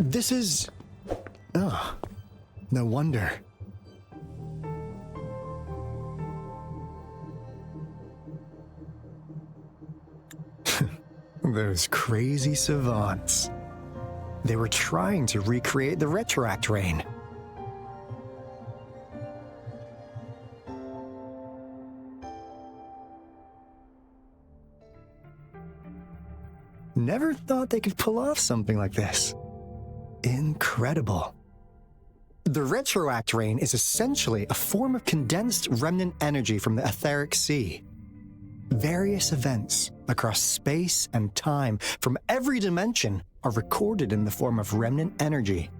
This is... Oh, no wonder. Those crazy savants. They were trying to recreate the retroact rain. Never thought they could pull off something like this. Incredible. The retroact rain is essentially a form of condensed remnant energy from the etheric sea. Various events across space and time from every dimension are recorded in the form of remnant energy.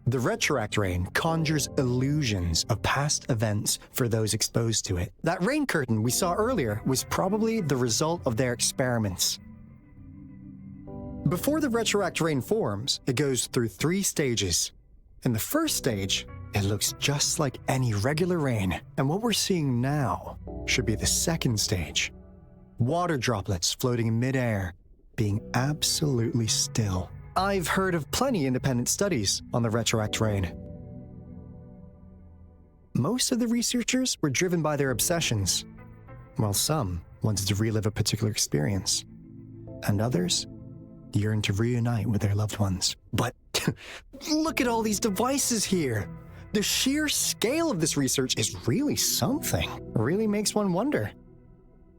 The retroact rain conjures illusions of past events for those exposed to it. That rain curtain we saw earlier was probably the result of their experiments. Before the retroact rain forms, it goes through 3 stages. In the first stage, it looks just like any regular rain, and what we're seeing now should be the second stage. Water droplets floating in midair, being absolutely still. I've heard of plenty independent studies on the retroact rain. Most of the researchers were driven by their obsessions, while some wanted to relive a particular experience, and others yearned to reunite with their loved ones. But look at all these devices here. The sheer scale of this research is really something. It really makes one wonder.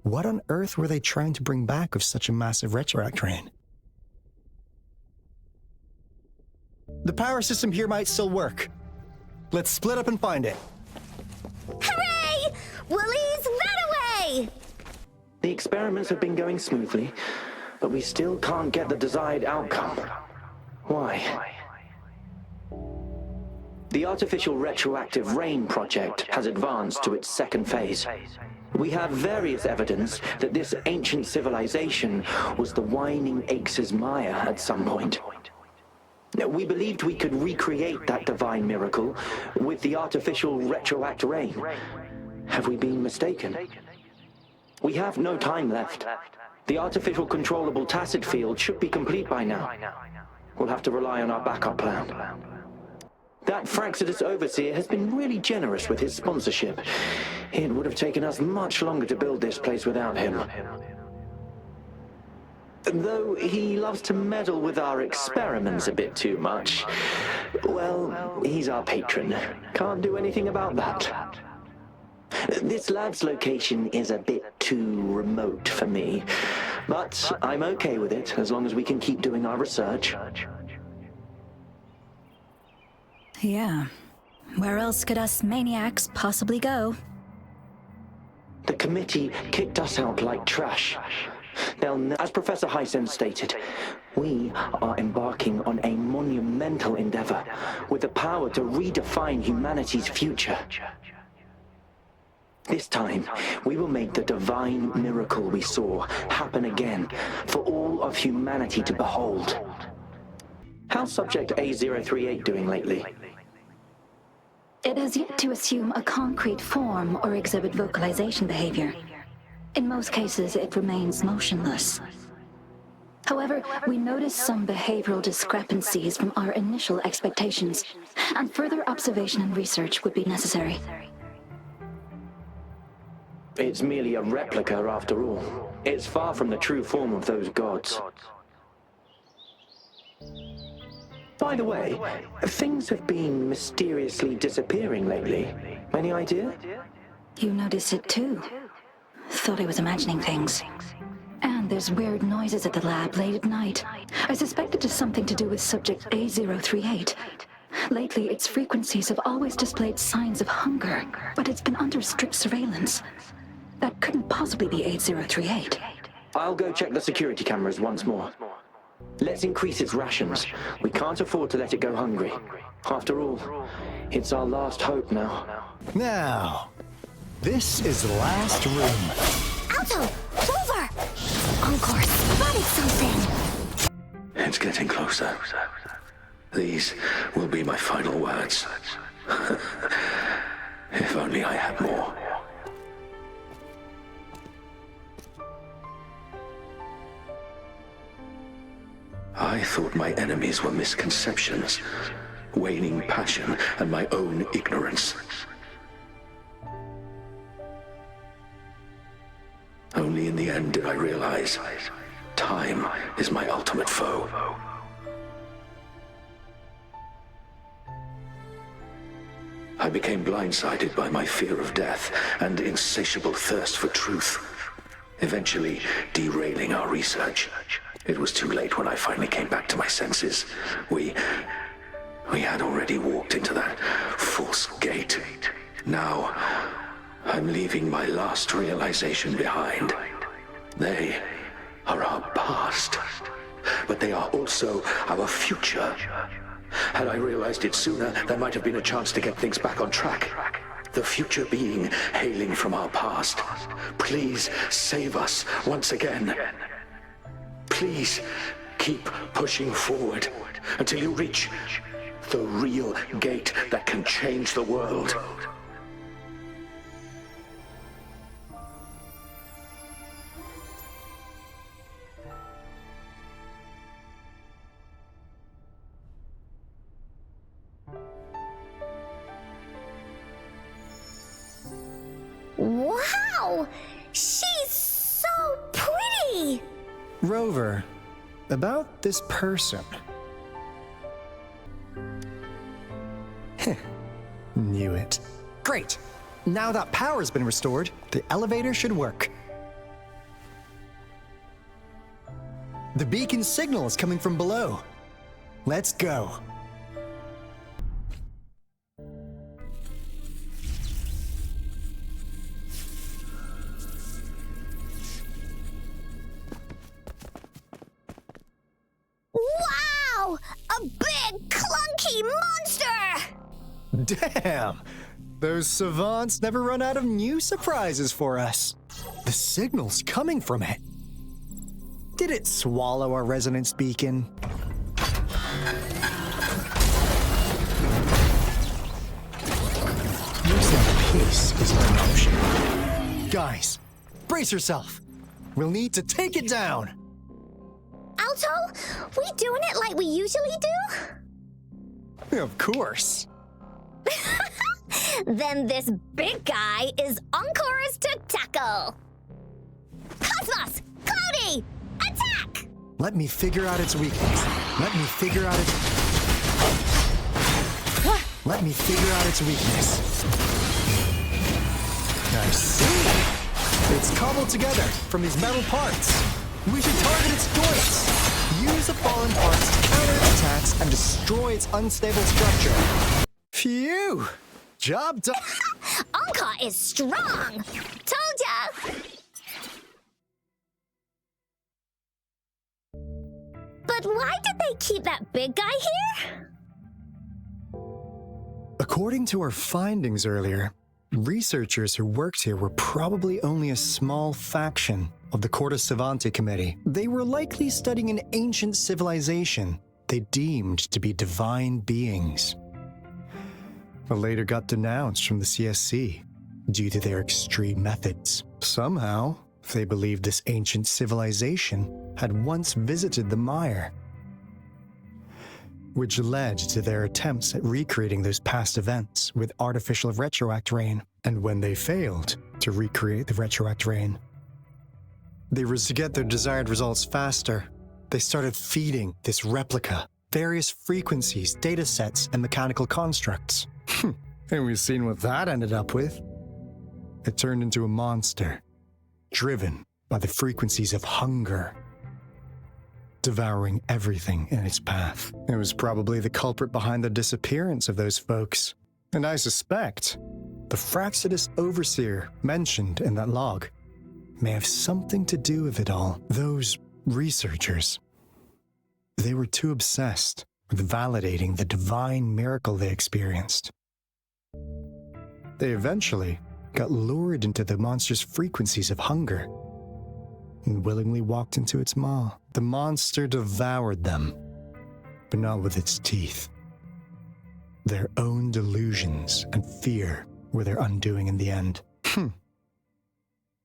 What on earth were they trying to bring back with such a massive retroact rain? The power system here might still work. Let's split up and find it. Hooray! Woolies, that away! The experiments have been going smoothly, but we still can't get the desired outcome. Why? The artificial retroactive rain project has advanced to its second phase. We have various evidence that this ancient civilization was the Whining Aches' Maya at some point. We believed we could recreate that divine miracle with the artificial retroact rain. Have we been mistaken? We have no time left. The artificial controllable tacit field should be complete by now. We'll have to rely on our backup plan. That Fraxidus overseer has been really generous with his sponsorship. It would have taken us much longer to build this place without him. Though he loves to meddle with our experiments a bit too much. Well, he's our patron. Can't do anything about that. This lab's location is a bit too remote for me, but I'm okay with it as long as we can keep doing our research. Yeah. Where else could us maniacs possibly go? The committee kicked us out like trash. As Professor Hysen stated, we are embarking on a monumental endeavor with the power to redefine humanity's future. This time, we will make the divine miracle we saw happen again for all of humanity to behold. How's Subject A038 doing lately? It has yet to assume a concrete form or exhibit vocalization behavior. In most cases, it remains motionless. However, we noticed some behavioral discrepancies from our initial expectations, and further observation and research would be necessary. It's merely a replica after all. It's far from the true form of those gods. By the way, things have been mysteriously disappearing lately. Any idea? You noticed it too. Thought I was imagining things. And there's weird noises at the lab late at night. I suspect it is something to do with subject A038. Lately, its frequencies have always displayed signs of hunger, but it's been under strict surveillance. That couldn't possibly be 8038. I'll go check the security cameras once more. Let's increase its rations. We can't afford to let it go hungry. After all, it's our last hope now. Now, this is the last room. Alto! Over! Encore, spotted something! It's getting closer. These will be my final words. If only I had more. I thought my enemies were misconceptions, waning passion, and my own ignorance. Only in the end did I realize time is my ultimate foe. I became blindsided by my fear of death and insatiable thirst for truth, eventually derailing our research. It was too late when I finally came back to my senses. We had already walked into that false gate. Now, I'm leaving my last realization behind. They are our past, but they are also our future. Had I realized it sooner, there might have been a chance to get things back on track. The future being hailing from our past. Please save us once again. Please keep pushing forward until you reach the real gate that can change the world. Wow! She's so pretty! Rover, about this person. Knew it. Great! Now that power's been restored, the elevator should work. The beacon signal is coming from below. Let's go. Wow! A big, clunky monster! Damn! Those savants never run out of new surprises for us. The signal's coming from it. Did it swallow our resonance beacon? Looks like peace is an option. Guys, brace yourself. We'll need to take it down. Alto, we doing it like we usually do? Of course. Then this big guy is Encore's to tackle. Cosmos! Cloudy! Attack! Let me figure out its weakness. Let me figure out its weakness. I see. It's cobbled together from these metal parts. We should target its joints. Use the fallen parts to counter its attacks and destroy its unstable structure. Phew! Job done. Encore is strong! Told ya! But why did they keep that big guy here? According to our findings earlier, researchers who worked here were probably only a small faction of the Cortes Savante Committee. They were likely studying an ancient civilization they deemed to be divine beings, but later got denounced from the CSC due to their extreme methods. Somehow, they believed this ancient civilization had once visited the mire, which led to their attempts at recreating those past events with artificial retroact rain. And when they failed to recreate the retroact rain, they were to get their desired results faster. They started feeding this replica various frequencies, data sets, and mechanical constructs. And we've seen what that ended up with. It turned into a monster, driven by the frequencies of hunger, devouring everything in its path. It was probably the culprit behind the disappearance of those folks. And I suspect the Fraxidus Overseer mentioned in that log may have something to do with it all. Those researchers, they were too obsessed with validating the divine miracle they experienced. They eventually got lured into the monster's frequencies of hunger and willingly walked into its maw. The monster devoured them, but not with its teeth. Their own delusions and fear were their undoing in the end.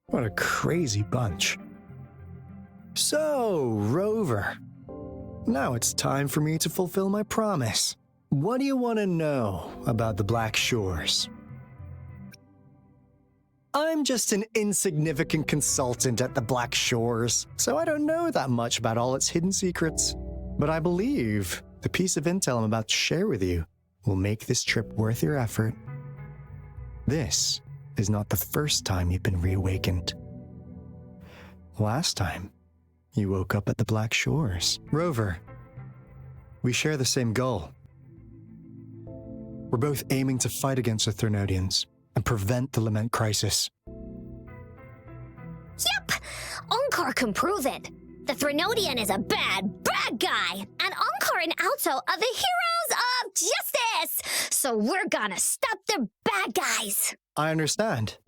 What a crazy bunch. So, Rover, Now it's time for me to fulfill my promise. What do you want to know about the Black Shores? I'm just an insignificant consultant at the Black Shores, so I don't know that much about all its hidden secrets. But I believe the piece of intel I'm about to share with you will make this trip worth your effort. This is not the first time you've been reawakened. Last time, you woke up at the Black Shores. Rover, we share the same goal. We're both aiming to fight against the Thernodians and prevent the Lament crisis. Yep! Onkar can prove it. The Threnodian is a bad, bad guy, and Onkar and Alto are the heroes of justice! So we're gonna stop the bad guys! I understand.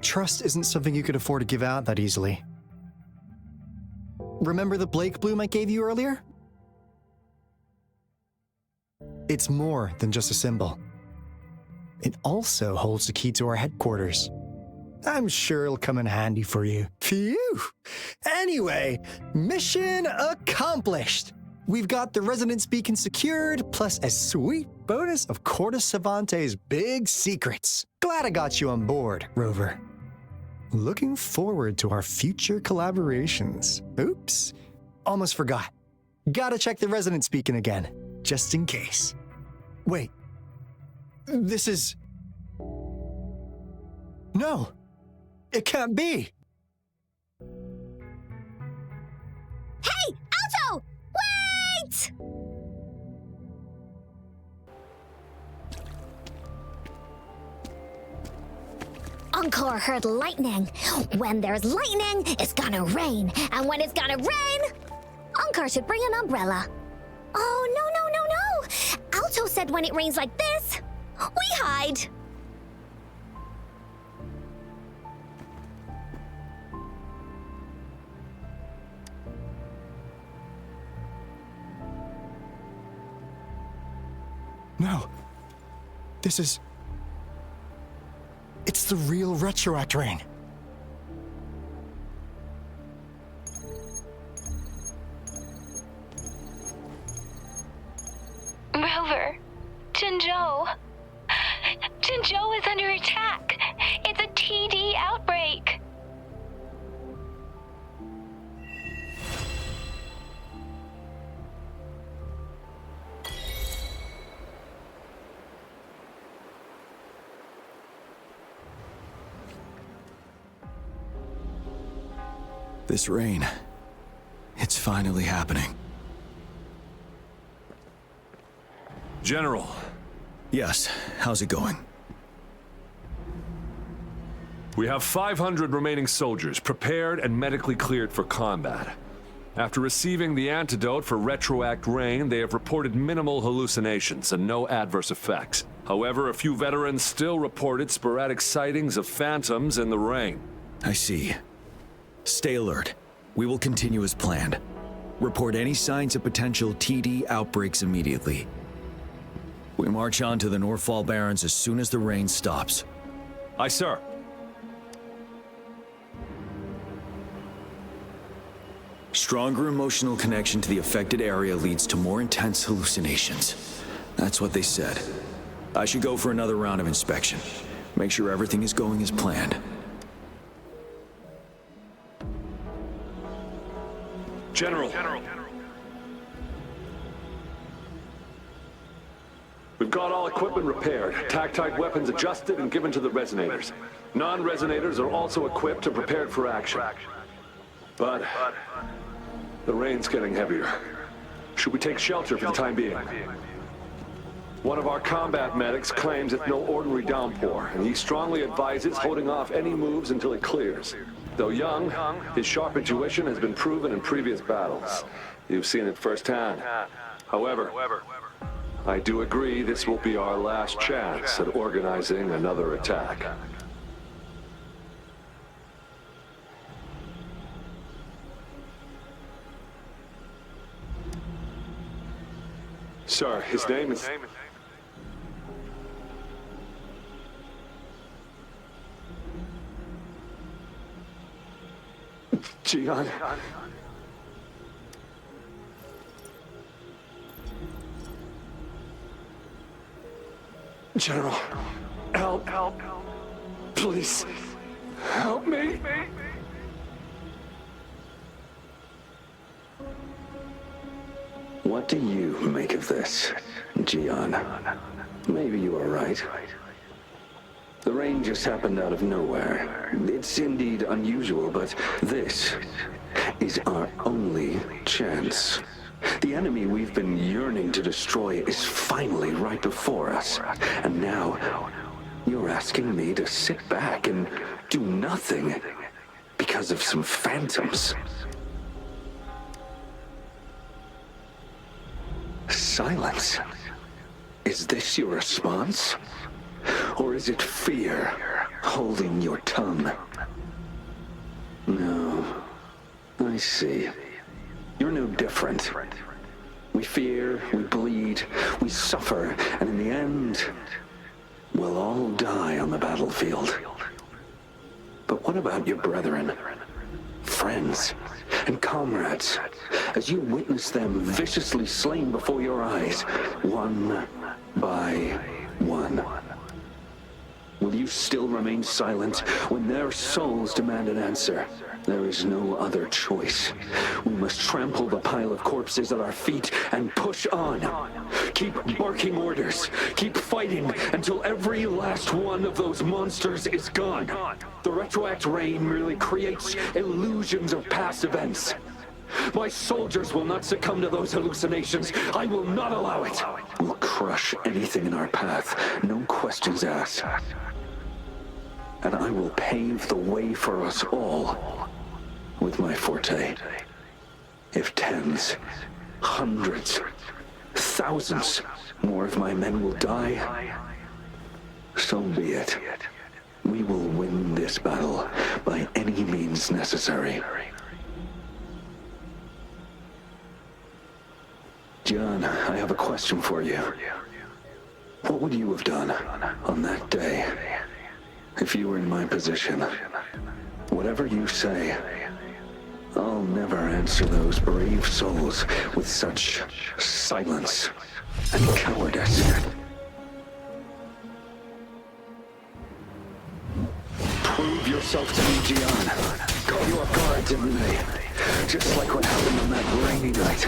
Trust isn't something you could afford to give out that easily. Remember the Blake bloom I gave you earlier? It's more than just a symbol. It also holds the key to our headquarters. I'm sure it'll come in handy for you. Phew! Anyway, mission accomplished! We've got the resonance beacon secured, plus a sweet bonus of Corda Savante's big secrets. Glad I got you on board, Rover. Looking forward to our future collaborations. Oops, almost forgot. Gotta check the resonance beacon again, just in case. Wait, this is... No, it can't be. Hey, Alto! Wait! Onkar heard lightning. When there's lightning, it's gonna rain. And when it's gonna rain, Onkar should bring an umbrella. Oh, no. Alto said when it rains like this, we hide. No, this is... It's the real Retroact Rain. Rover, Jinzhou. Jinzhou is under attack. It's a TD outbreak. This rain, it's finally happening. General. Yes, how's it going? We have 500 remaining soldiers prepared and medically cleared for combat. After receiving the antidote for Retroact Rain, they have reported minimal hallucinations and no adverse effects. However, a few veterans still reported sporadic sightings of phantoms in the rain. I see. Stay alert. We will continue as planned. Report any signs of potential TD outbreaks immediately. We march on to the Northfall Barrens as soon as the rain stops. Aye, sir. Stronger emotional connection to the affected area leads to more intense hallucinations. That's what they said. I should go for another round of inspection. Make sure everything is going as planned. General. We've got all equipment repaired, tactite weapons adjusted and given to the resonators. Non-resonators are also equipped and prepared for action. But the rain's getting heavier. Should we take shelter for the time being? One of our combat medics claims it's no ordinary downpour, and he strongly advises holding off any moves until it clears. Though young, his sharp intuition has been proven in previous battles. You've seen it firsthand. However, I do agree this will be our last chance at organizing another attack. Sir, his name is... Gian. General, help. Please, help me. What do you make of this, Gian? Maybe you are right. The rain just happened out of nowhere. It's indeed unusual, but this is our only chance. The enemy we've been yearning to destroy is finally right before us. And now, you're asking me to sit back and do nothing because of some phantoms. Silence. Is this your response? Or is it fear holding your tongue? No. I see. You're no different. We fear, we bleed, we suffer, and in the end, we'll all die on the battlefield. But what about your brethren, friends, and comrades, as you witness them viciously slain before your eyes, one by one? Will you still remain silent when their souls demand an answer? There is no other choice. We must trample the pile of corpses at our feet and push on. Keep barking orders. Keep fighting until every last one of those monsters is gone. The retroact rain merely creates illusions of past events. My soldiers will not succumb to those hallucinations. I will not allow it. We'll crush anything in our path. No questions asked. And I will pave the way for us all with my forte. If tens, hundreds, thousands more of my men will die, so be it. We will win this battle by any means necessary. John, I have a question for you. What would you have done on that day if you were in my position? Whatever you say, I'll never answer those brave souls with such silence and cowardice. Prove yourself to me, Gian. Caught you off guard, didn't they? Just like what happened on that rainy night.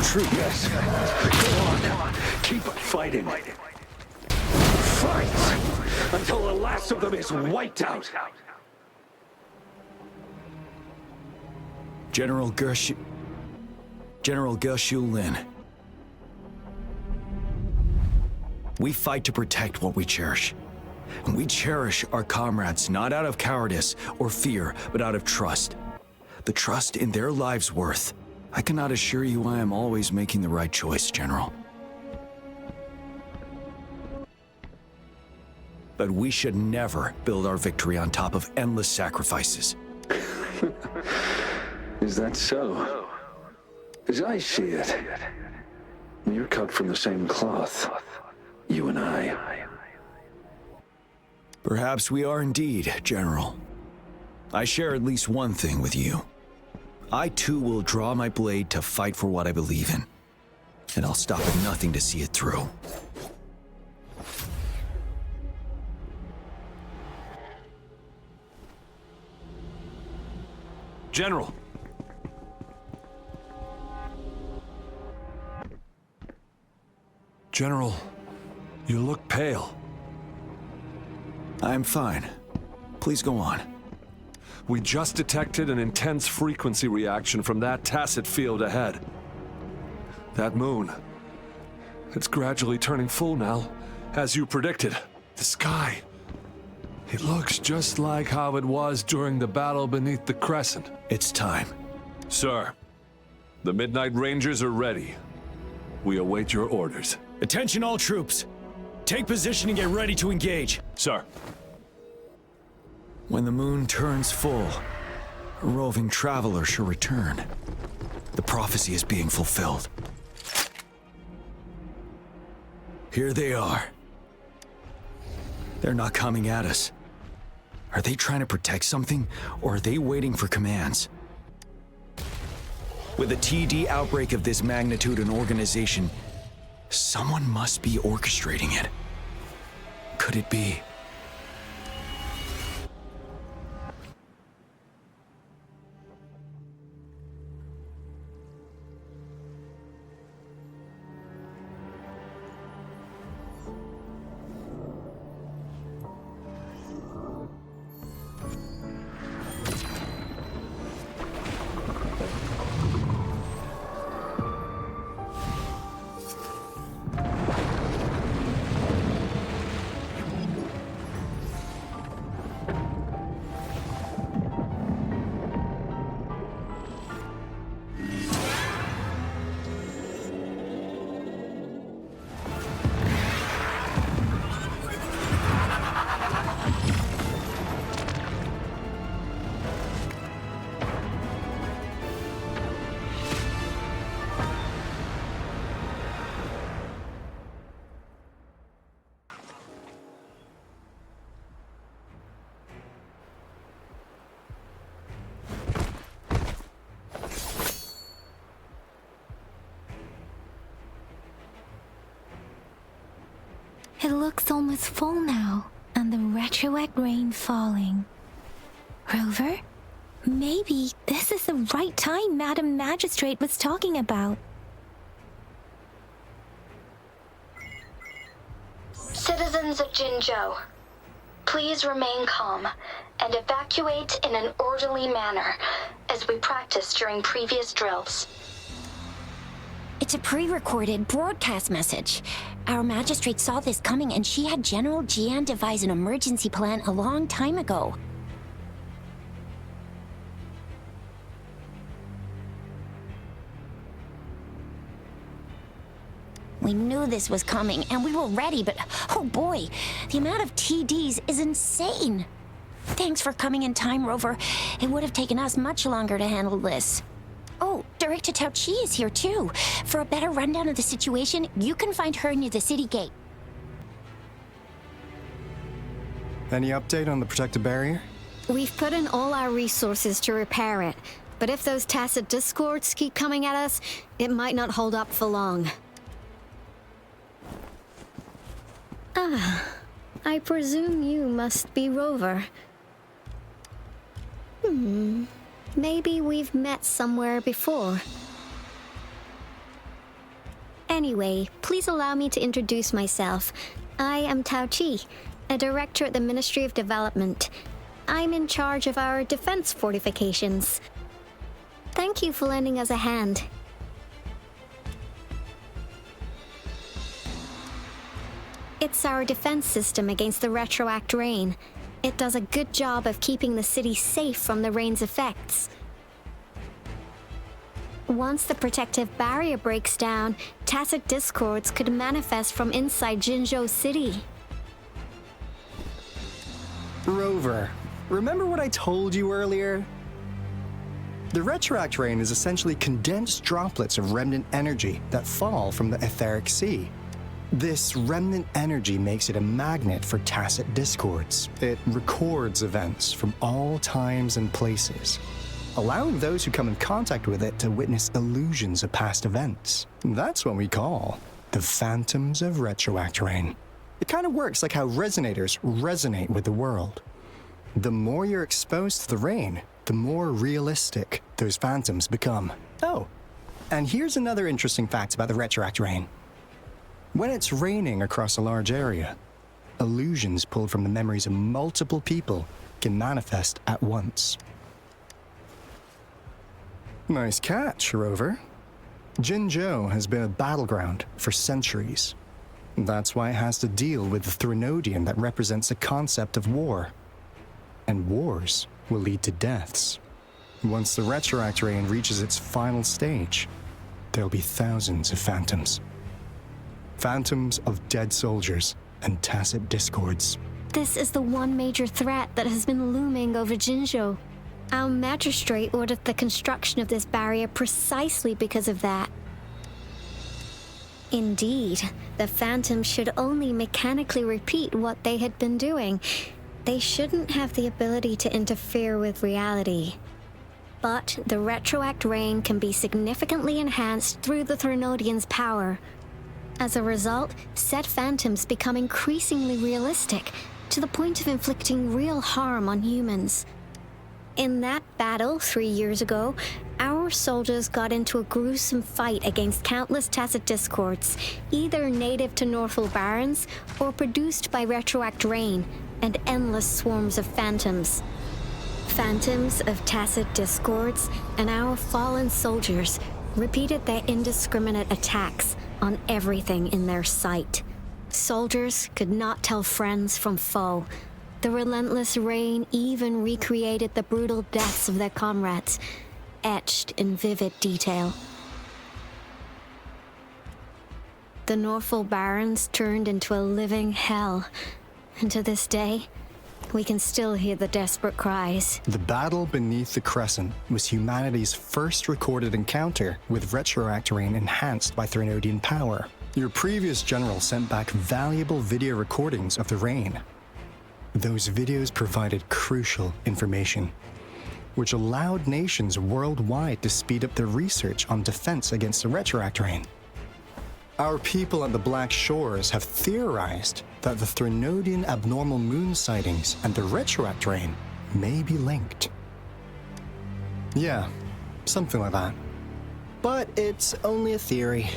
True. Yes. Go on. Keep fighting. Fight until the last of them is wiped out. General Gershu Lin. We fight to protect what we cherish. And we cherish our comrades not out of cowardice or fear, but out of trust. The trust in their lives' worth. I cannot assure you I am always making the right choice, General. But we should never build our victory on top of endless sacrifices. Is that so? As I see it, you're cut from the same cloth, you and I. Perhaps we are indeed, General. I share at least one thing with you. I too will draw my blade to fight for what I believe in. And I'll stop at nothing to see it through. General! General, you look pale. I'm fine. Please go on. We just detected an intense frequency reaction from that tacit field ahead. That moon, it's gradually turning full now, as you predicted. The sky, it looks just like how it was during the battle beneath the crescent. It's time. Sir, the Midnight Rangers are ready. We await your orders. Attention all troops. Take position and get ready to engage. Sir. When the moon turns full, a roving traveler shall return. The prophecy is being fulfilled. Here they are. They're not coming at us. Are they trying to protect something, or are they waiting for commands? With a TD outbreak of this magnitude and organization, someone must be orchestrating it. Could it be? It looks almost full now, and the retroact rain falling. Rover? Maybe this is the right time Madam Magistrate was talking about. Citizens of Jinzhou, please remain calm and evacuate in an orderly manner as we practiced during previous drills. It's a pre-recorded broadcast message. Our magistrate saw this coming and she had General Jian devise an emergency plan a long time ago. We knew this was coming and we were ready, but oh boy, the amount of TDs is insane. Thanks for coming in time, Rover. It would have taken us much longer to handle this. Oh, Director Tao Chi is here too. For a better rundown of the situation, you can find her near the city gate. Any update on the protective barrier? We've put in all our resources to repair it, but if those tacit discords keep coming at us, it might not hold up for long. I presume you must be Rover. Maybe we've met somewhere before. Anyway, please allow me to introduce myself. I am Tao Chi, a director at the Ministry of Development. I'm in charge of our defense fortifications. Thank you for lending us a hand. It's our defense system against the retroact rain. It does a good job of keeping the city safe from the rain's effects. Once the protective barrier breaks down, tacit discords could manifest from inside Jinzhou City. Rover, remember what I told you earlier? The retroact rain is essentially condensed droplets of remnant energy that fall from the etheric sea. This remnant energy makes it a magnet for tacit discords. It records events from all times and places, allowing those who come in contact with it to witness illusions of past events. That's what we call the phantoms of retroact rain. It kind of works like how resonators resonate with the world. The more you're exposed to the rain, the more realistic those phantoms become. Oh, and here's another interesting fact about the retroact rain. When it's raining across a large area, illusions pulled from the memories of multiple people can manifest at once. Nice catch, Rover. Jinzhou has been a battleground for centuries. That's why it has to deal with the Threnodium that represents the concept of war. And wars will lead to deaths. Once the retroact rain reaches its final stage, there'll be thousands of phantoms. Phantoms of dead soldiers and tacit discords. This is the one major threat that has been looming over Jinzhou. Our magistrate ordered the construction of this barrier precisely because of that. Indeed, the phantoms should only mechanically repeat what they had been doing. They shouldn't have the ability to interfere with reality. But the retroact rain can be significantly enhanced through the Threnodian's power. As a result, said phantoms become increasingly realistic, to the point of inflicting real harm on humans. In that battle 3 years ago, our soldiers got into a gruesome fight against countless tacit discords, either native to Northwell Barrens or produced by retroact rain and endless swarms of phantoms. Phantoms of tacit discords and our fallen soldiers repeated their indiscriminate attacks on everything in their sight. Soldiers could not tell friends from foe. The relentless rain even recreated the brutal deaths of their comrades, etched in vivid detail. The Northwell Barrens turned into a living hell, and to this day, we can still hear the desperate cries. The battle beneath the Crescent was humanity's first recorded encounter with retroact rain enhanced by Threnodian power. Your previous general sent back valuable video recordings of the rain. Those videos provided crucial information, which allowed nations worldwide to speed up their research on defense against the retroact rain. Our people at the Black Shores have theorized that the Threnodian abnormal moon sightings and the retroact rain may be linked. Yeah, something like that. But it's only a theory.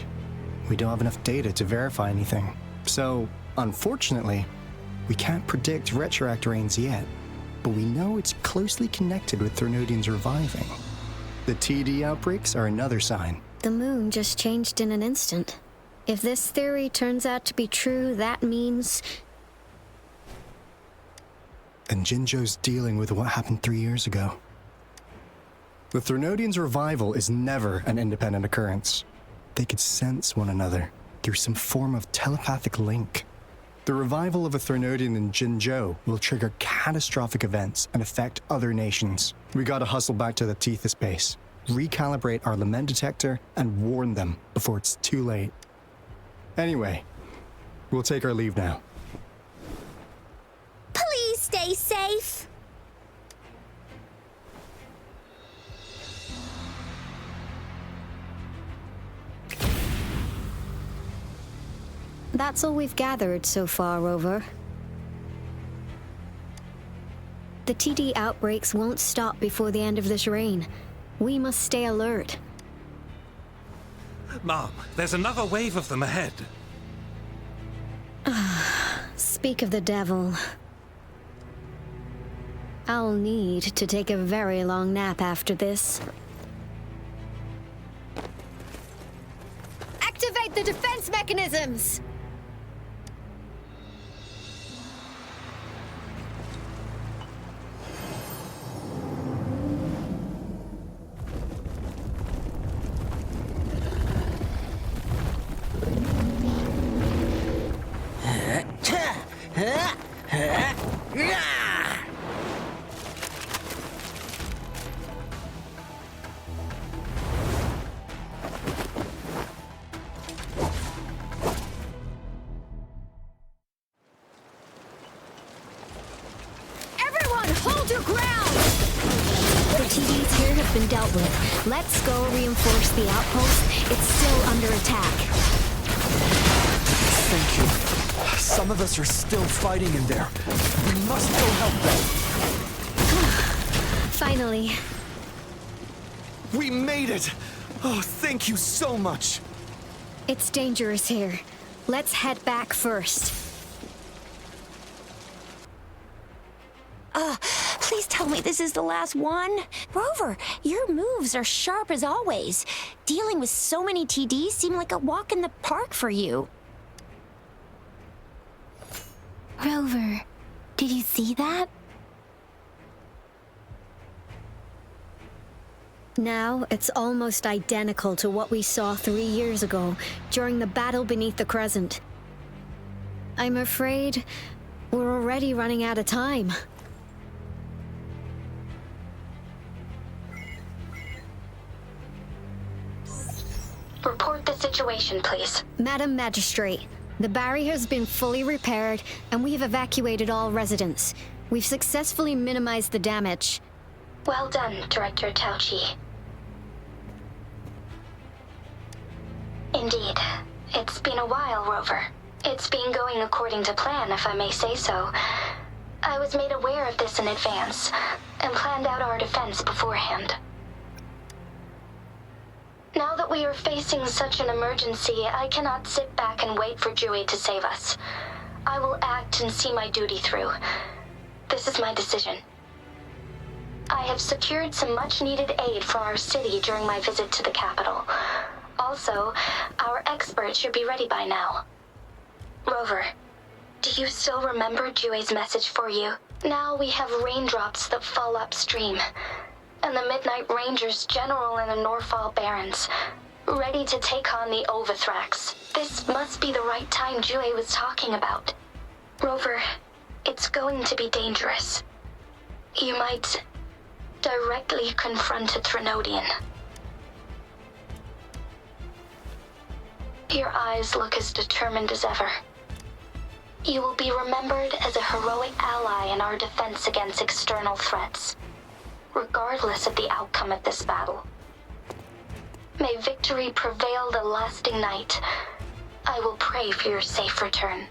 We don't have enough data to verify anything. So, unfortunately, we can't predict retroact rains yet, but we know it's closely connected with Threnodians reviving. The TD outbreaks are another sign. The moon just changed in an instant. If this theory turns out to be true, that means... And Jinzhou's dealing with what happened 3 years ago. The Threnodians' revival is never an independent occurrence. They could sense one another through some form of telepathic link. The revival of a Threnodian in Jinzhou will trigger catastrophic events and affect other nations. We gotta hustle back to the Tethys base, recalibrate our lament detector, and warn them before it's too late. Anyway, we'll take our leave now. Please stay safe. That's all we've gathered so far, Rover. The TD outbreaks won't stop before the end of this reign. We must stay alert. Mom, there's another wave of them ahead. Speak of the devil. I'll need to take a very long nap after this. Activate the defense mechanisms! Hold your ground! The TDs here have been dealt with. Let's go reinforce the outpost. It's still under attack. Thank you. Some of us are still fighting in there. We must go help them. Finally. We made it! Oh, thank you so much. It's dangerous here. Let's head back first. Please tell me this is the last one. Rover, your moves are sharp as always. Dealing with so many TDs seemed like a walk in the park for you. Rover, did you see that? Now, it's almost identical to what we saw 3 years ago, during the battle beneath the Crescent. I'm afraid we're already running out of time. Report the situation, please. Madam Magistrate, the barrier has been fully repaired, and we have evacuated all residents. We've successfully minimized the damage. Well done, Director Tauchi. Indeed. It's been a while, Rover. It's been going according to plan, if I may say so. I was made aware of this in advance, and planned out our defense beforehand. Now that we are facing such an emergency, I cannot sit back and wait for Jui to save us. I will act and see my duty through. This is my decision. I have secured some much-needed aid for our city during my visit to the capital. Also, our experts should be ready by now. Rover, do you still remember Jui's message for you? Now we have raindrops that fall upstream, and the Midnight Rangers General in the Norfall Barrens, ready to take on the Overthrax. This must be the right time Jui was talking about. Rover, it's going to be dangerous. You might directly confront a Trinodian. Your eyes look as determined as ever. You will be remembered as a heroic ally in our defense against external threats, regardless of the outcome of this battle. May victory prevail the lasting night. I will pray for your safe return.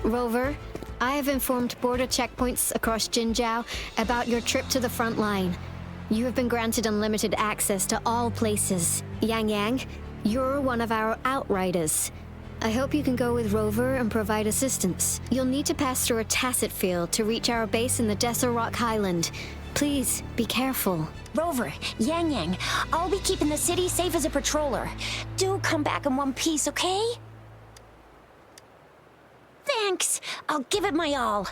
Rover, I have informed border checkpoints across Jinzhou about your trip to the front line. You have been granted unlimited access to all places. Yang Yang, you're one of our outriders. I hope you can go with Rover and provide assistance. You'll need to pass through a tacit field to reach our base in the Desert Rock Highland. Please, be careful. Rover, Yang Yang, I'll be keeping the city safe as a patroller. Do come back in one piece, okay? Thanks. I'll give it my all.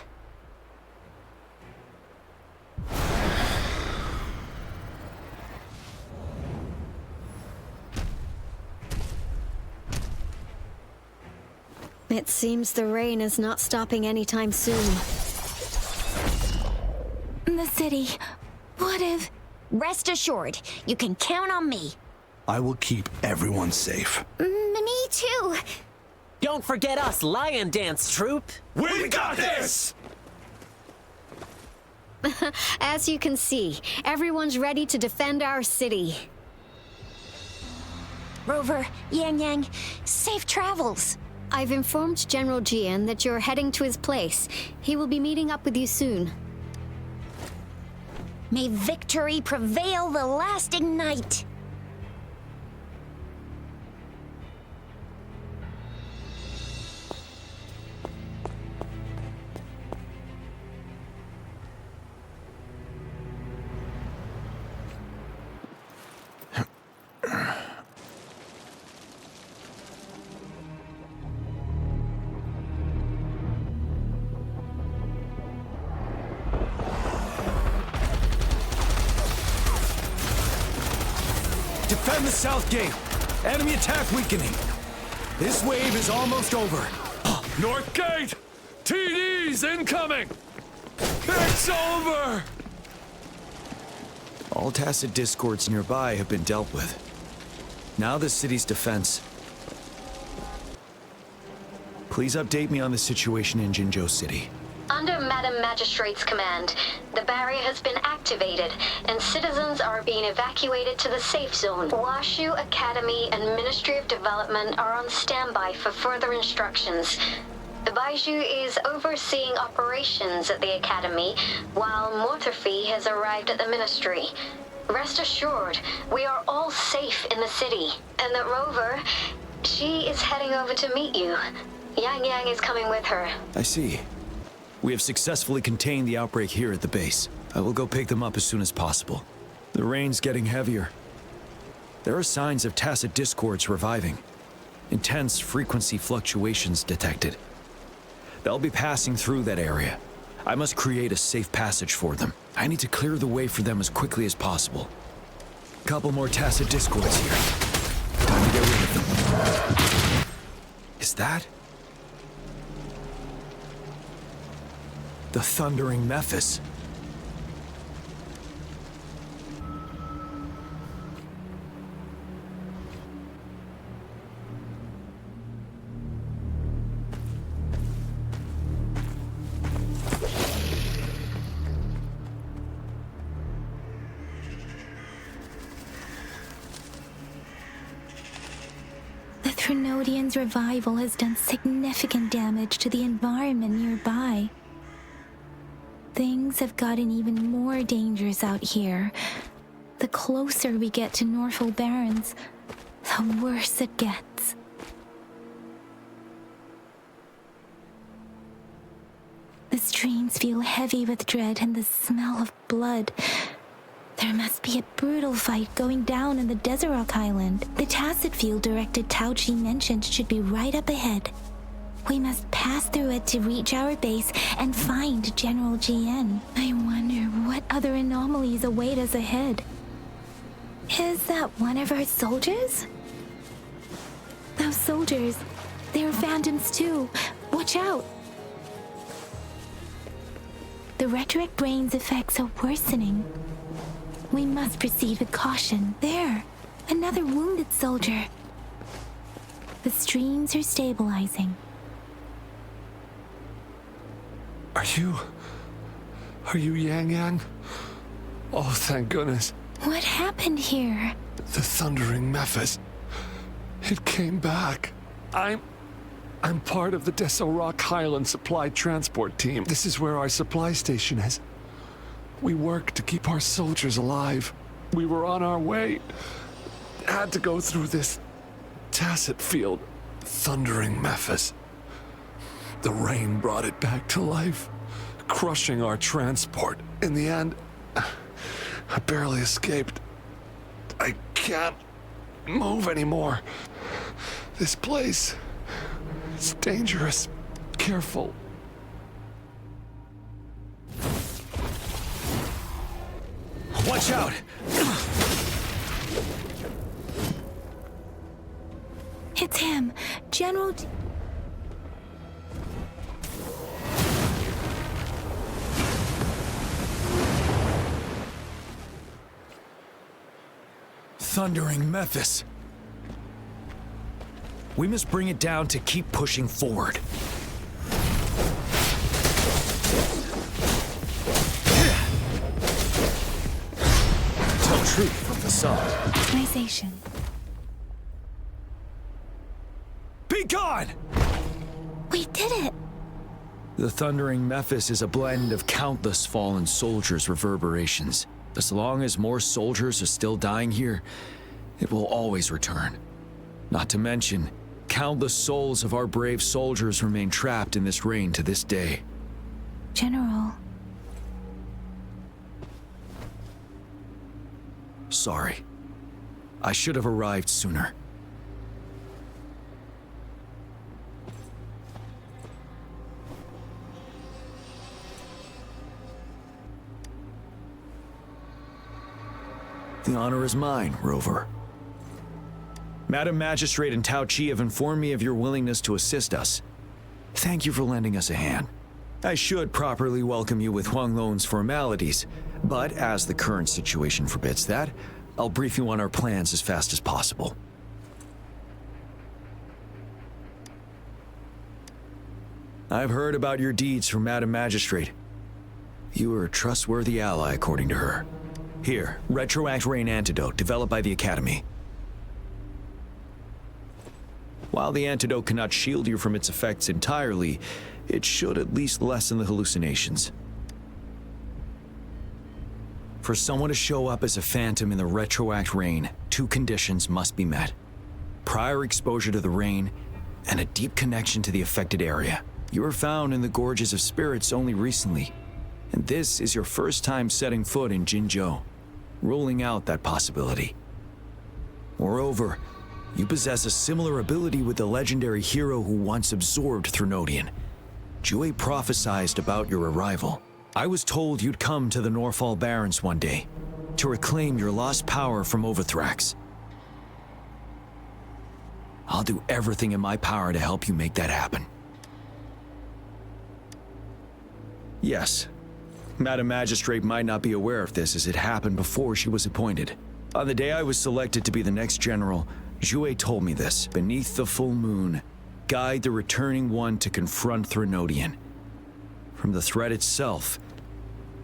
It seems the rain is not stopping anytime soon. The city. What if... Rest assured, you can count on me. I will keep everyone safe. Me too. Don't forget us, Lion Dance Troupe. We got this! As you can see, everyone's ready to defend our city. Rover, Yang Yang, safe travels. I've informed General Jian that you're heading to his place. He will be meeting up with you soon. May victory prevail the lasting night. Defend the south gate. Enemy attack weakening. This wave is almost over. North gate! TD's incoming! It's over! All tacit discords nearby have been dealt with. Now the city's defense. Please update me on the situation in Jinzhou City. Under Madam Magistrate's command, the barrier has been activated, and citizens are being evacuated to the safe zone. Washu Academy and Ministry of Development are on standby for further instructions. The Baiju is overseeing operations at the Academy, while Mortherfee has arrived at the Ministry. Rest assured, we are all safe in the city, and that Rover, she is heading over to meet you. Yang Yang is coming with her. I see. We have successfully contained the outbreak here at the base. I will go pick them up as soon as possible. The rain's getting heavier. There are signs of tacit discords reviving. Intense frequency fluctuations detected. They'll be passing through that area. I must create a safe passage for them. I need to clear the way for them as quickly as possible. Couple more tacit discords here. Time to get rid of them. Is that... the Thundering Mephis? Trinodian's revival has done significant damage to the environment nearby. Things have gotten even more dangerous out here. The closer we get to Norfolk Barrens, the worse it gets. The streams feel heavy with dread and the smell of blood. There must be a brutal fight going down in the Desert Island. The Tacit Field Directed Tauchi mentioned should be right up ahead. We must pass through it to reach our base and find General GN. I wonder what other anomalies await us ahead. Is that one of our soldiers? Those soldiers, they're phantoms too. Watch out! The retroact rain's effects are worsening. We must proceed with caution. There, another wounded soldier. The streams are stabilizing. Are you Yang Yang? Oh, thank goodness. What happened here? The thundering Mephis. It came back. I'm part of the Deso Rock Highland Supply Transport Team. This is where our supply station is. We work to keep our soldiers alive. We were on our way. Had to go through this Tacit Field. Thundering Mephis. The rain brought it back to life, crushing our transport. In the end, I barely escaped. I can't move anymore. This place, it's dangerous. Careful. Watch out! It's him, General... Thundering Mephis. We must bring it down to keep pushing forward. Tell truth from facade. Optimization. Be gone! We did it! The Thundering Mephis is a blend of countless fallen soldiers' reverberations. As long as more soldiers are still dying here, it will always return. Not to mention, countless souls of our brave soldiers remain trapped in this rain to this day. General. Sorry. I should have arrived sooner. The honor is mine, Rover. Madam Magistrate and Tao Chi have informed me of your willingness to assist us. Thank you for lending us a hand. I should properly welcome you with Huang Lon's formalities, but as the current situation forbids that, I'll brief you on our plans as fast as possible. I've heard about your deeds from Madam Magistrate. You are a trustworthy ally, according to her. Here, Retroact Rain Antidote, developed by the Academy. While the antidote cannot shield you from its effects entirely, it should at least lessen the hallucinations. For someone to show up as a phantom in the Retroact Rain, two conditions must be met. Prior exposure to the rain, and a deep connection to the affected area. You were found in the Gorges of Spirits only recently, and this is your first time setting foot in Jinzhou, ruling out that possibility. Moreover, you possess a similar ability with the legendary hero who once absorbed Thrunodian. Jue prophesied about your arrival. I was told you'd come to the Norfall Barrens one day, to reclaim your lost power from Overthrax. I'll do everything in my power to help you make that happen. Yes, Madam Magistrate might not be aware of this as it happened before she was appointed. On the day I was selected to be the next general, Jue told me this. Beneath the full moon, guide the returning one to confront Thrunodian. From the threat itself,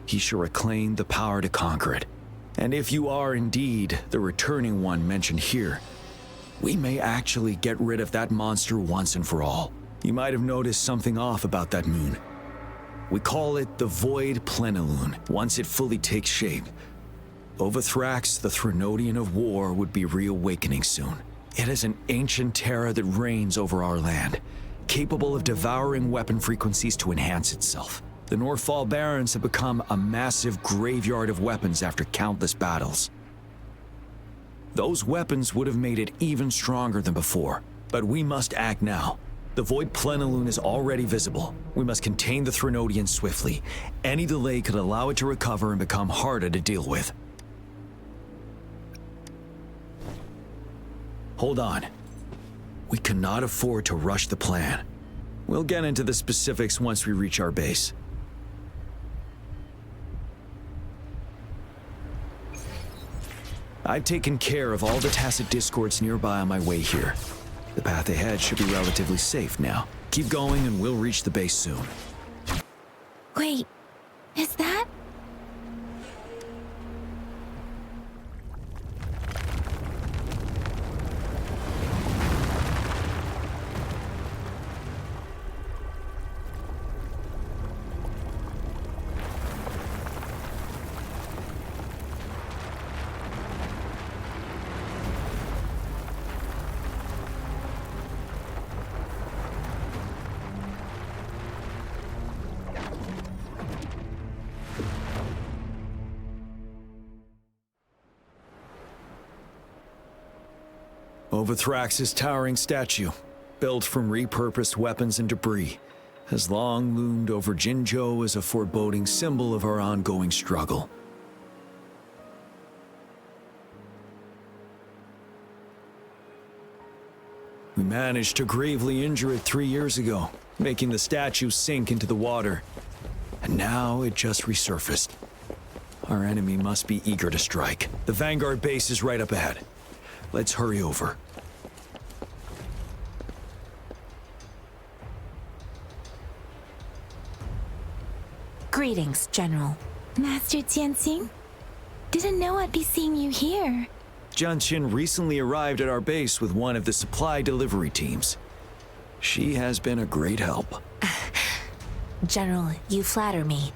he shall reclaim the power to conquer it. And if you are indeed the returning one mentioned here, we may actually get rid of that monster once and for all. You might have noticed something off about that moon. We call it the Void Plenilune. Once it fully takes shape, Overthrax, the Threnodian of War, would be reawakening soon. It is an ancient terror that reigns over our land, capable of devouring weapon frequencies to enhance itself. The Northfall Barrens have become a massive graveyard of weapons after countless battles. Those weapons would have made it even stronger than before, but we must act now. The Void Plenilune is already visible. We must contain the Threnodian swiftly. Any delay could allow it to recover and become harder to deal with. Hold on. We cannot afford to rush the plan. We'll get into the specifics once we reach our base. I've taken care of all the tacit discords nearby on my way here. The path ahead should be relatively safe now. Keep going and we'll reach the base soon. Wait, is that? Overthrax's towering statue, built from repurposed weapons and debris, has long loomed over Jinzhou as a foreboding symbol of our ongoing struggle. We managed to gravely injure it 3 years ago, making the statue sink into the water. And now it just resurfaced. Our enemy must be eager to strike. The Vanguard base is right up ahead. Let's hurry over. Greetings, General. Master Jianxing? Didn't know I'd be seeing you here. Jianqin recently arrived at our base with one of the supply delivery teams. She has been a great help. General, you flatter me.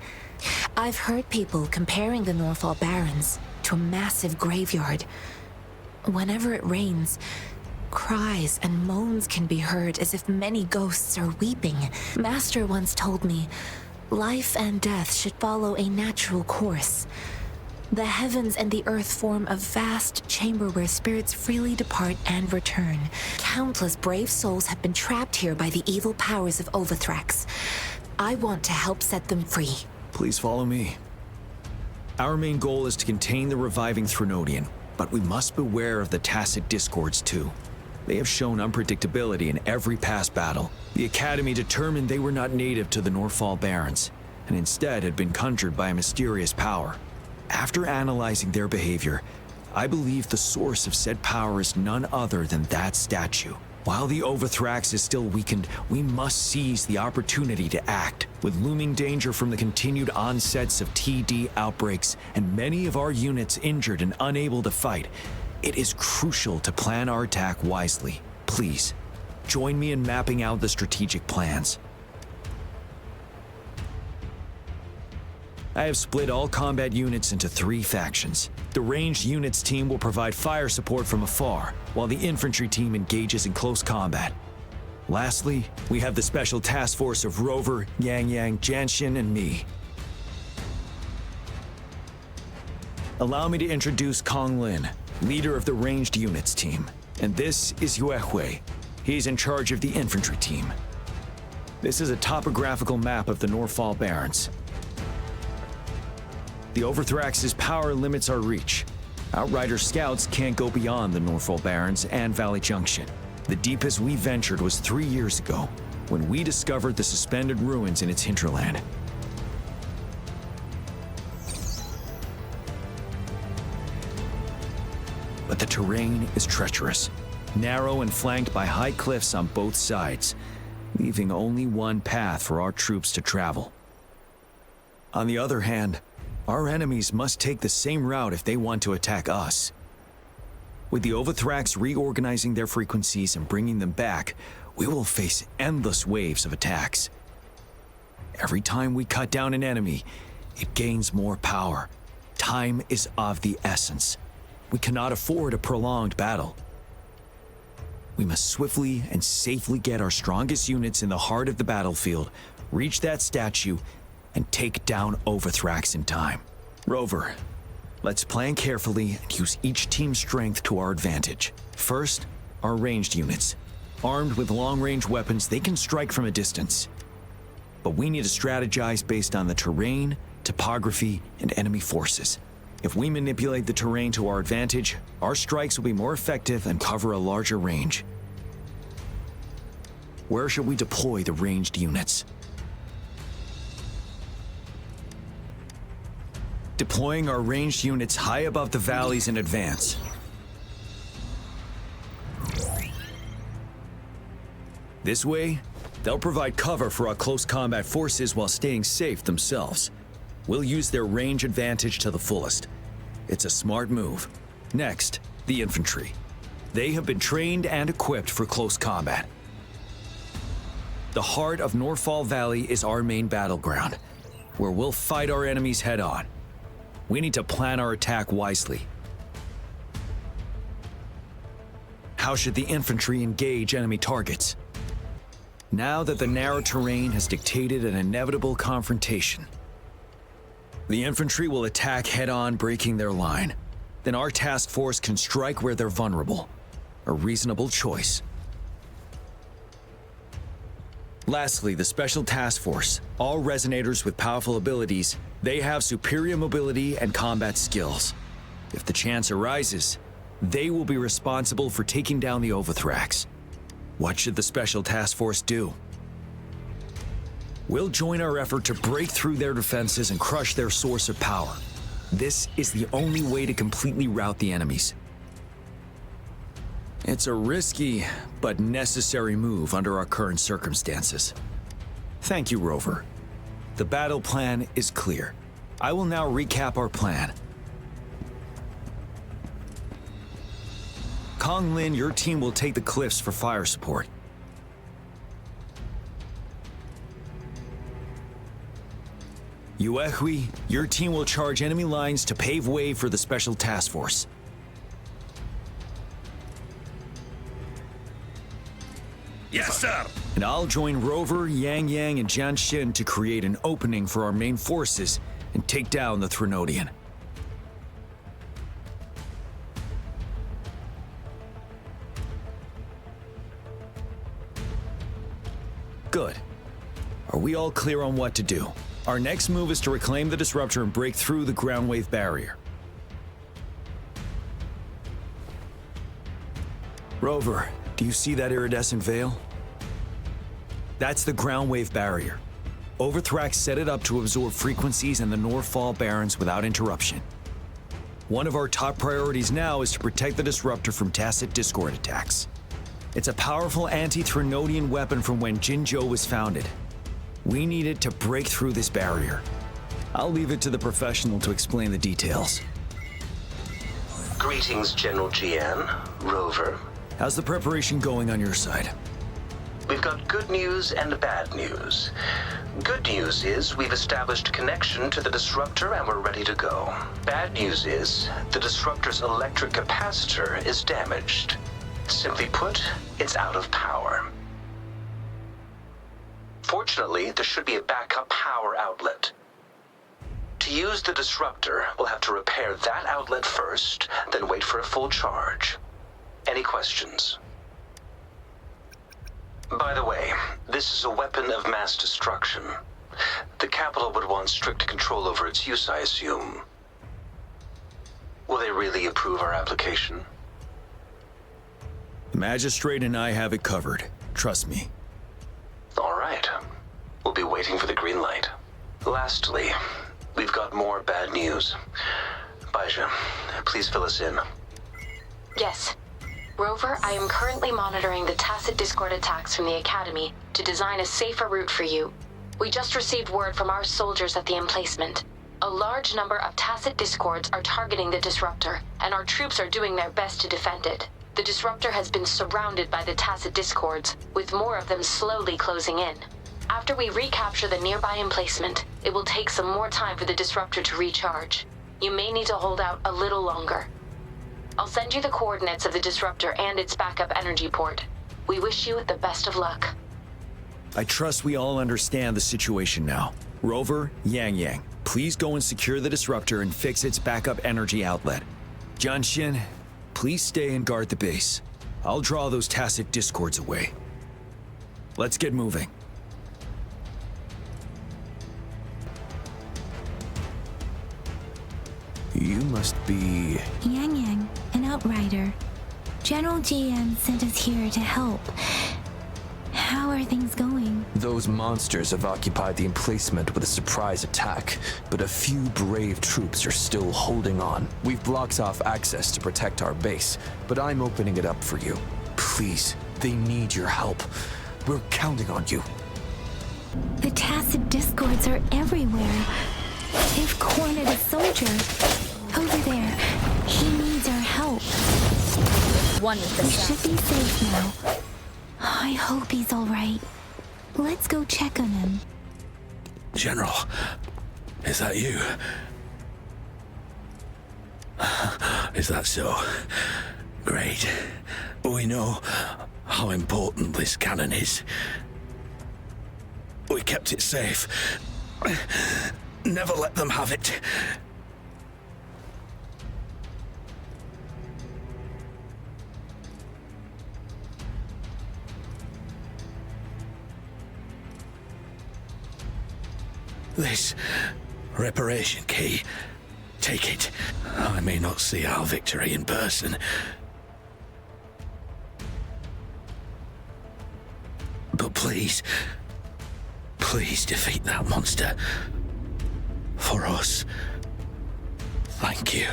I've heard people comparing the Northfall Barrens to a massive graveyard. Whenever it rains, cries and moans can be heard as if many ghosts are weeping. Master once told me, life and death should follow a natural course. The heavens and the earth form a vast chamber where spirits freely depart and return. Countless brave souls have been trapped here by the evil powers of Overthrax. I want to help set them free. Please follow me. Our main goal is to contain the reviving Threnodian, but we must beware of the tacit discords too. They have shown unpredictability in every past battle. The Academy determined they were not native to the Northfall Barrens, and instead had been conjured by a mysterious power. After analyzing their behavior, I believe the source of said power is none other than that statue. While the Overthrax is still weakened, we must seize the opportunity to act. With looming danger from the continued onsets of TD outbreaks and many of our units injured and unable to fight, it is crucial to plan our attack wisely. Please, join me in mapping out the strategic plans. I have split all combat units into 3 factions. The ranged units team will provide fire support from afar, while the infantry team engages in close combat. Lastly, we have the special task force of Rover, Yang Yang, Jianxin, and me. Allow me to introduce Kong Lin, leader of the ranged units team. And this is Yue Hui. He's in charge of the infantry team. This is a topographical map of the Northfall Barrens. The Overthrax's power limits our reach. Outrider scouts can't go beyond the Northfall Barrens and Valley Junction. The deepest we ventured was 3 years ago, when we discovered the suspended ruins in its hinterland. But the terrain is treacherous, narrow and flanked by high cliffs on both sides, leaving only one path for our troops to travel. On the other hand, our enemies must take the same route if they want to attack us. With the Overthrax reorganizing their frequencies and bringing them back, we will face endless waves of attacks. Every time we cut down an enemy, it gains more power. Time is of the essence. We cannot afford a prolonged battle. We must swiftly and safely get our strongest units in the heart of the battlefield, reach that statue, and take down Overthrax in time. Rover, let's plan carefully and use each team's strength to our advantage. First, our ranged units. Armed with long-range weapons, they can strike from a distance. But we need to strategize based on the terrain, topography, and enemy forces. If we manipulate the terrain to our advantage, our strikes will be more effective and cover a larger range. Where should we deploy the ranged units? Deploying our ranged units high above the valleys in advance. This way, they'll provide cover for our close combat forces while staying safe themselves. We'll use their range advantage to the fullest. It's a smart move. Next, the infantry. They have been trained and equipped for close combat. The heart of Norfall Valley is our main battleground, where we'll fight our enemies head-on. We need to plan our attack wisely. How should the infantry engage enemy targets? Now that the narrow terrain has dictated an inevitable confrontation, the infantry will attack head-on, breaking their line. Then our task force can strike where they're vulnerable. A reasonable choice. Lastly, the Special Task Force. All resonators with powerful abilities, they have superior mobility and combat skills. If the chance arises, they will be responsible for taking down the Overthrax. What should the Special Task Force do? We'll join our effort to break through their defenses and crush their source of power. This is the only way to completely rout the enemies. It's a risky, but necessary move under our current circumstances. Thank you, Rover. The battle plan is clear. I will now recap our plan. Kong Lin, your team will take the cliffs for fire support. Yuehui, your team will charge enemy lines to pave way for the Special Task Force. Yes, sir! And I'll join Rover, Yang Yang, and Jian Xin to create an opening for our main forces and take down the Threnodian. Good. Are we all clear on what to do? Our next move is to reclaim the Disruptor and break through the ground wave barrier. Rover, do you see that iridescent veil? That's the ground wave barrier. Overthrax set it up to absorb frequencies in the Norfall Barrens without interruption. One of our top priorities now is to protect the Disruptor from tacit Discord attacks. It's a powerful anti-Threnodian weapon from when Jinzhou was founded. We need it to break through this barrier. I'll leave it to the professional to explain the details. Greetings, General Jian, Rover. How's the preparation going on your side? We've got good news and bad news. Good news is we've established connection to the Disruptor and we're ready to go. Bad news is the Disruptor's electric capacitor is damaged. Simply put, it's out of power. Fortunately, there should be a backup power outlet. To use the Disruptor, we'll have to repair that outlet first, then wait for a full charge. Any questions? By the way, this is a weapon of mass destruction. The capital would want strict control over its use, I assume. Will they really approve our application? The Magistrate and I have it covered. Trust me. All right. We'll be waiting for the green light. Lastly, we've got more bad news. Baija, please fill us in. Yes. Rover, I am currently monitoring the tacit Discord attacks from the Academy to design a safer route for you. We just received word from our soldiers at the emplacement. A large number of Tacet discords are targeting the disruptor, and our troops are doing their best to defend it. The disruptor has been surrounded by the Tacet discords, with more of them slowly closing in. After we recapture the nearby emplacement, it will take some more time for the disruptor to recharge. You may need to hold out a little longer. I'll send you the coordinates of the disruptor and its backup energy port. We wish you the best of luck. I trust we all understand the situation now. Rover, Yang, please go and secure the disruptor and fix its backup energy outlet. Jianshin, please stay and guard the base. I'll draw those Tacet discords away. Let's get moving. You must be... Yang, an outrider. General GM sent us here to help. How are things going? Those monsters have occupied the emplacement with a surprise attack, but a few brave troops are still holding on. We've blocked off access to protect our base, but I'm opening it up for you. Please, they need your help. We're counting on you. The Tacet discords are everywhere. They've cornered a soldier. Over there. He needs our help. One with the We should be safe now. I hope he's all right. Let's go check on him. General, is that you? Is that so? Great. We know how important this cannon is. We kept it safe. Never let them have it. This reparation key, take it. I may not see our victory in person, but please defeat that monster. For us. Thank you.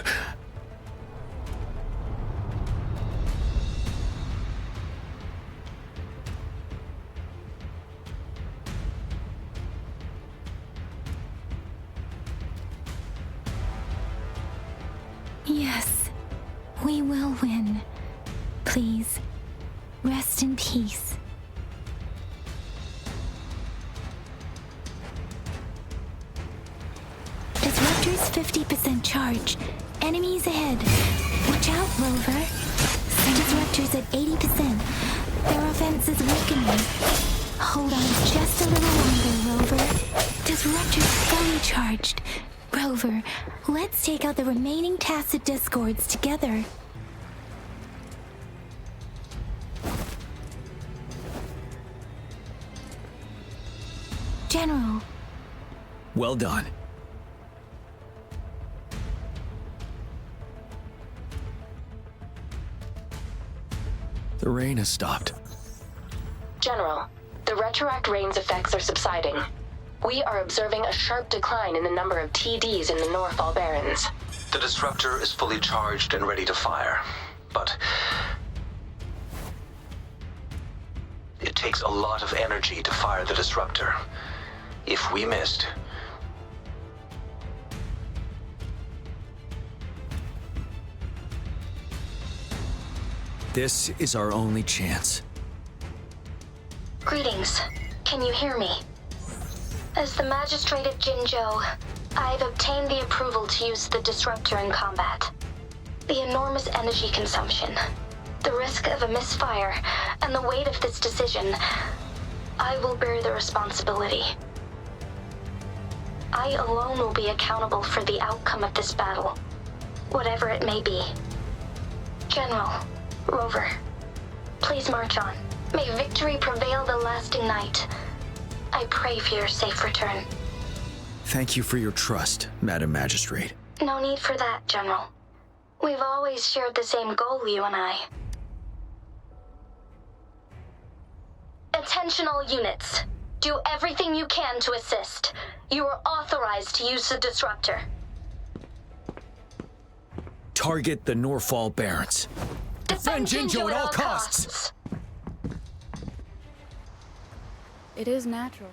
Yes, we will win. Please, rest in peace. Disruptor's 50% charge. Enemies ahead. Watch out, Rover. Disruptor's at 80%. Their offense is weakening. Hold on just a little longer, Rover. Disruptor's fully charged. Rover, let's take out the remaining Tacet discords together. General. Well done. The rain has stopped. General, the Retroact rain's effects are subsiding. We are observing a sharp decline in the number of TDs in the Norfall Barrens. The disruptor is fully charged and ready to fire, but it takes a lot of energy to fire the disruptor. If we missed, this is our only chance. Greetings. Can you hear me? As the Magistrate of Jinzhou, I've obtained the approval to use the disruptor in combat. The enormous energy consumption, the risk of a misfire, and the weight of this decision, I will bear the responsibility. I alone will be accountable for the outcome of this battle, whatever it may be. General, Rover, please march on. May victory prevail the lasting night. I pray for your safe return. Thank you for your trust, Madam Magistrate. No need for that, General. We've always shared the same goal, you and I. Attention all units. Do everything you can to assist. You are authorized to use the disruptor. Target the Norfall Barrens. Defend Jinzhou at all costs! It is natural.